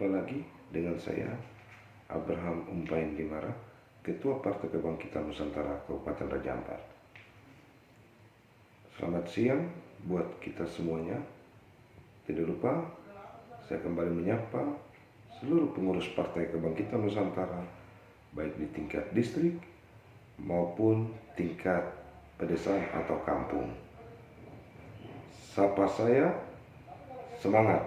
Jumpa lagi dengan saya, Abraham Umpain Dimara, Ketua Partai Kebangkitan Nusantara Kabupaten Raja Ampat. Selamat siang buat kita semuanya. Tidak lupa, saya kembali menyapa seluruh pengurus Partai Kebangkitan Nusantara, baik di tingkat distrik maupun tingkat pedesaan atau kampung. Sapa saya, semangat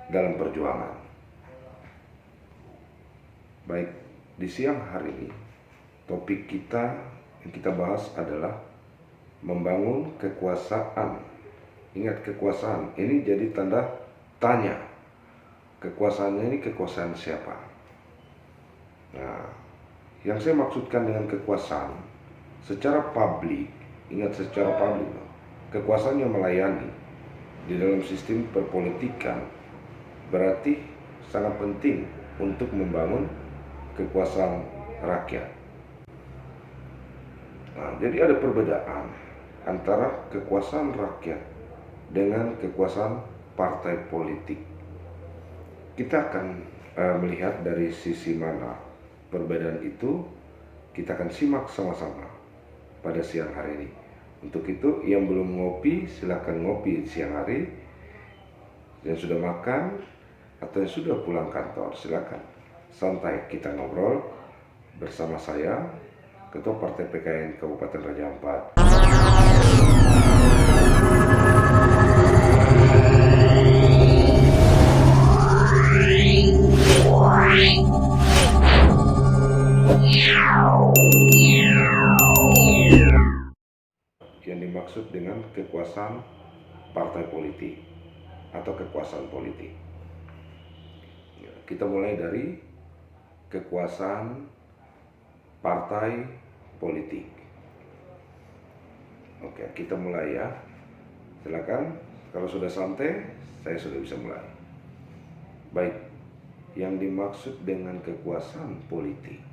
dalam perjuangan. Baik, di siang hari ini, topik kita yang kita bahas adalah membangun kekuasaan. Ingat, kekuasaan ini jadi tanda tanya. Kekuasaannya ini kekuasaan siapa? Nah, yang saya maksudkan dengan kekuasaan secara publik, ingat secara publik, kekuasaan yang melayani di dalam sistem perpolitikan berarti sangat penting untuk membangun kekuasaan rakyat. Nah, jadi ada perbedaan antara kekuasaan rakyat dengan kekuasaan partai politik. Kita akan melihat dari sisi mana perbedaan itu. Kita akan simak sama-sama pada siang hari ini. Untuk itu, yang belum ngopi, silakan ngopi siang hari. Yang sudah makan atau yang sudah pulang kantor, silakan santai kita ngobrol bersama saya, Ketua Partai PKN Kabupaten Raja Ampat. Yang dimaksud dengan kekuasaan partai politik atau kekuasaan politik. Kita mulai dari kekuasaan partai politik. Oke, kita mulai ya. Silakan, kalau sudah santai, saya sudah bisa mulai. Baik, yang dimaksud dengan kekuasaan politik.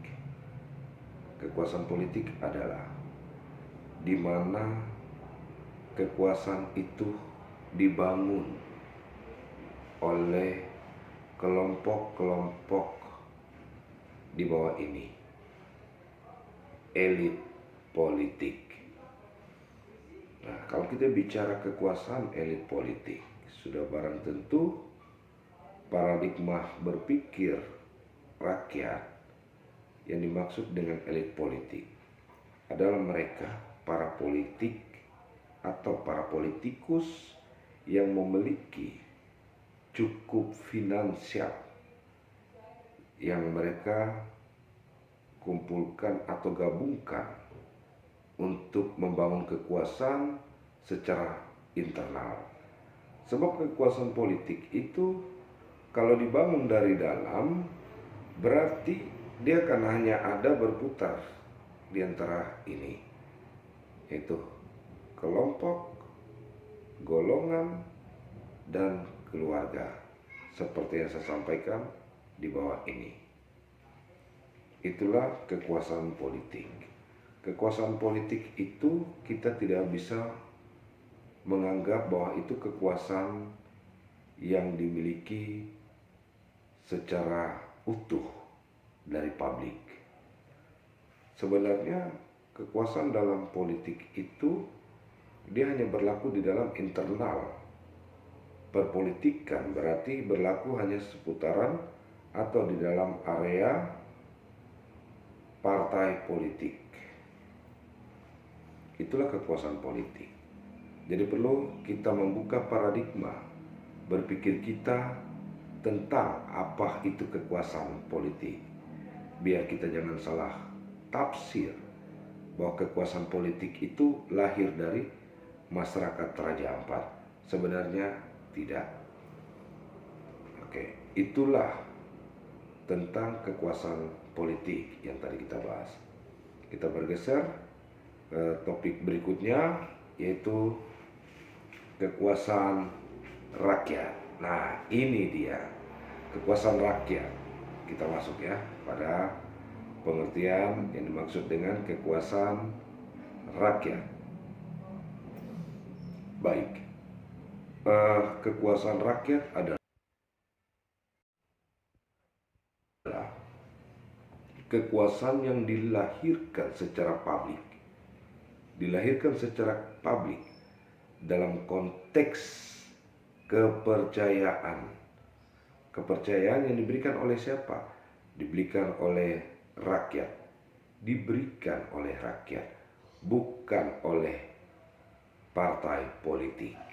Kekuasaan politik adalah di mana kekuasaan itu dibangun oleh kelompok-kelompok di bawah ini, elit politik. Nah, kalau kita bicara kekuasaan elit politik, sudah barang tentu paradigma berpikir rakyat yang dimaksud dengan elit politik adalah mereka, para politik atau para politikus yang memiliki cukup finansial yang mereka kumpulkan atau gabungkan untuk membangun kekuasaan secara internal. Sebab kekuasaan politik itu kalau dibangun dari dalam, berarti dia akan hanya ada berputar di antara ini, yaitu kelompok, golongan, dan keluarga, seperti yang saya sampaikan di bawah ini. Itulah kekuasaan politik. Kekuasaan politik itu kita tidak bisa menganggap bahwa itu kekuasaan yang dimiliki secara utuh dari publik. Sebenarnya kekuasaan dalam politik itu dia hanya berlaku di dalam internal perpolitikan, berarti berlaku hanya seputaran atau di dalam area partai politik. Itulah kekuasaan politik. Jadi perlu kita membuka paradigma berpikir kita tentang apa itu kekuasaan politik, biar kita jangan salah tafsir bahwa kekuasaan politik itu lahir dari masyarakat Raja Ampat. Sebenarnya tidak. Oke, itulah tentang kekuasaan politik yang tadi kita bahas. Kita bergeser ke topik berikutnya, yaitu kekuasaan rakyat. Nah, ini dia kekuasaan rakyat. Kita masuk ya pada pengertian yang dimaksud dengan kekuasaan rakyat. Baik, kekuasaan rakyat adalah kekuasaan yang dilahirkan secara publik. Dilahirkan secara publik dalam konteks kepercayaan. Kepercayaan yang diberikan oleh siapa? Diberikan oleh rakyat. Diberikan oleh rakyat, bukan oleh partai politik.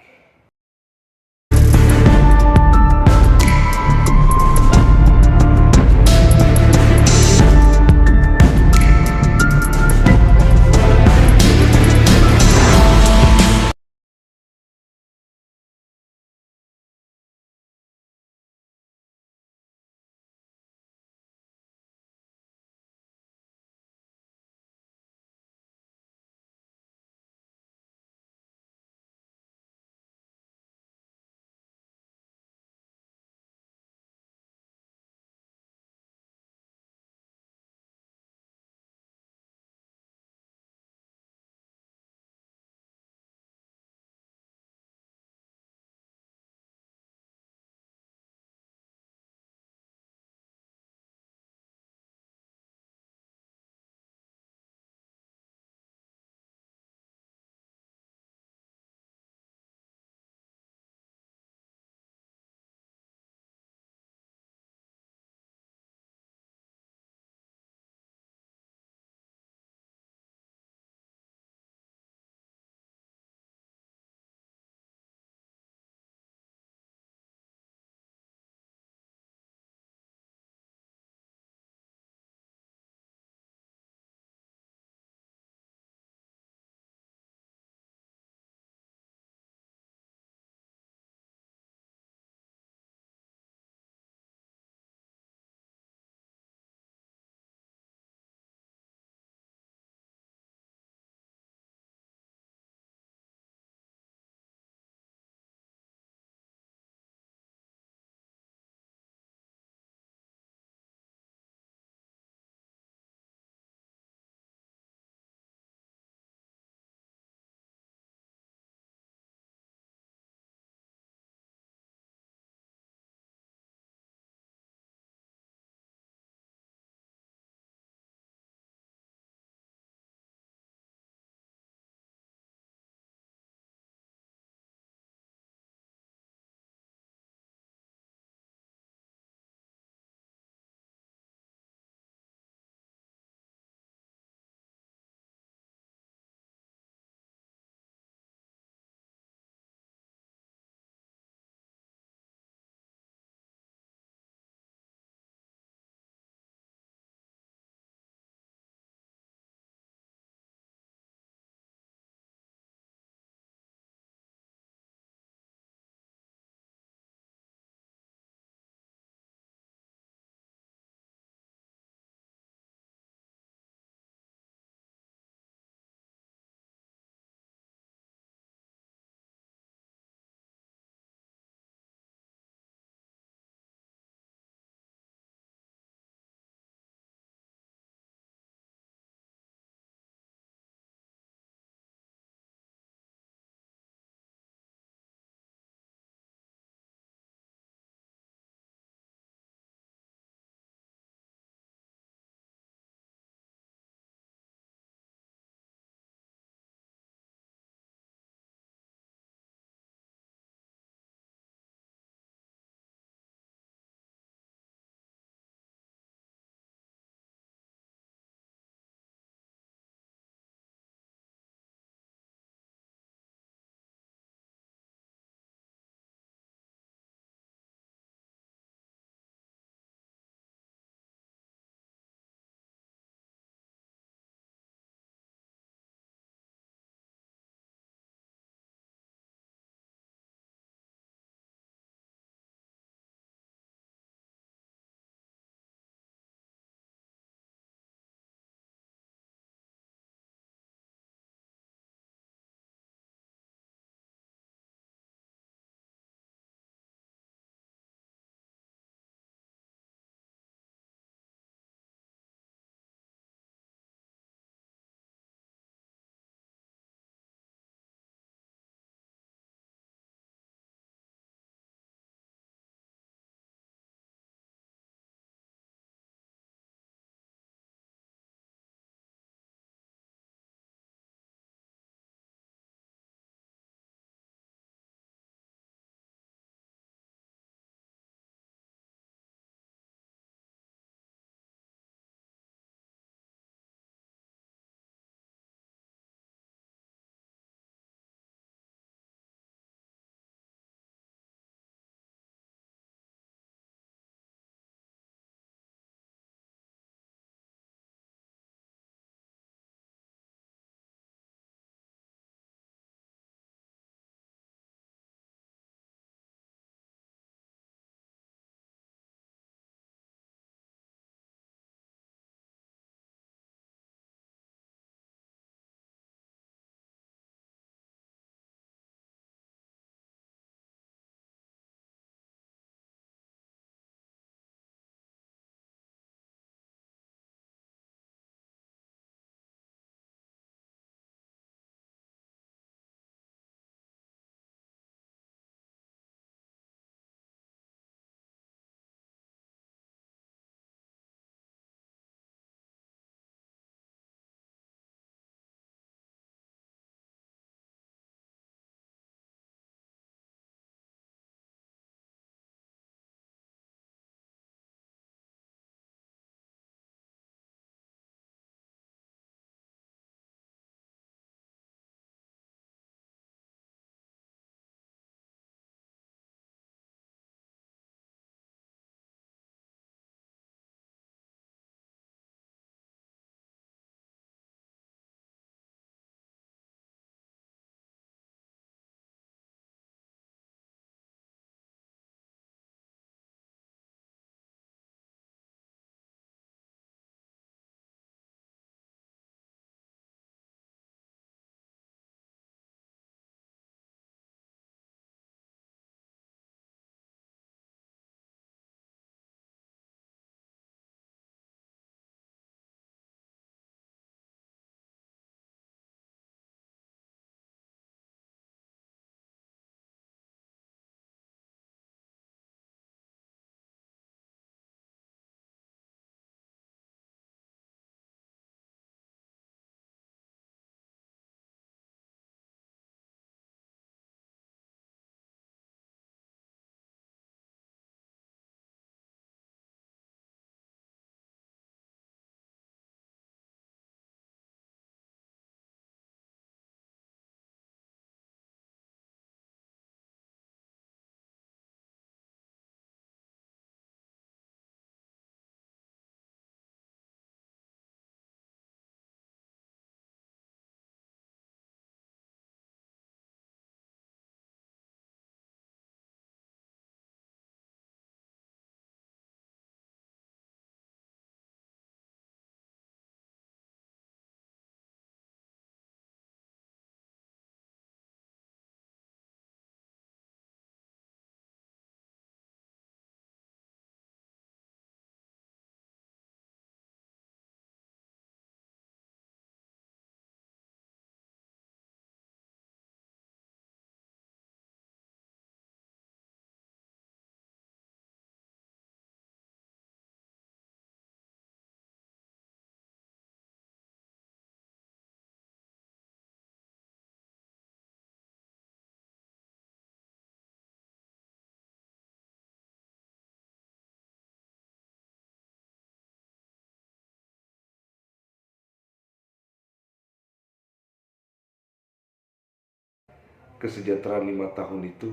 kesejahteraan 5 tahun itu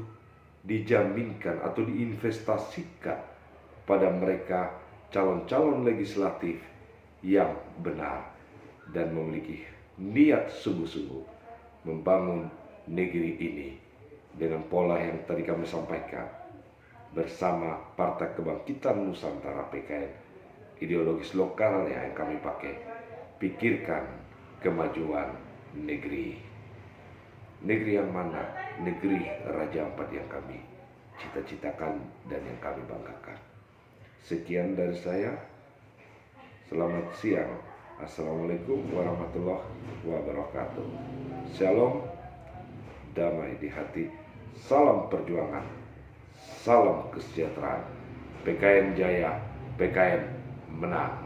dijaminkan atau diinvestasikan pada mereka calon-calon legislatif yang benar dan memiliki niat sungguh-sungguh membangun negeri ini dengan pola yang tadi kami sampaikan bersama Partai Kebangkitan Nusantara PKN. Ideologis lokal yang kami pakai, pikirkan kemajuan negeri. Negeri yang mana? Negeri Raja Ampat yang kami cita-citakan dan yang kami banggakan. Sekian dari saya. Selamat siang. Assalamualaikum warahmatullahi wabarakatuh. Shalom, damai di hati. Salam perjuangan, salam kesejahteraan. PKN Jaya, PKN menang.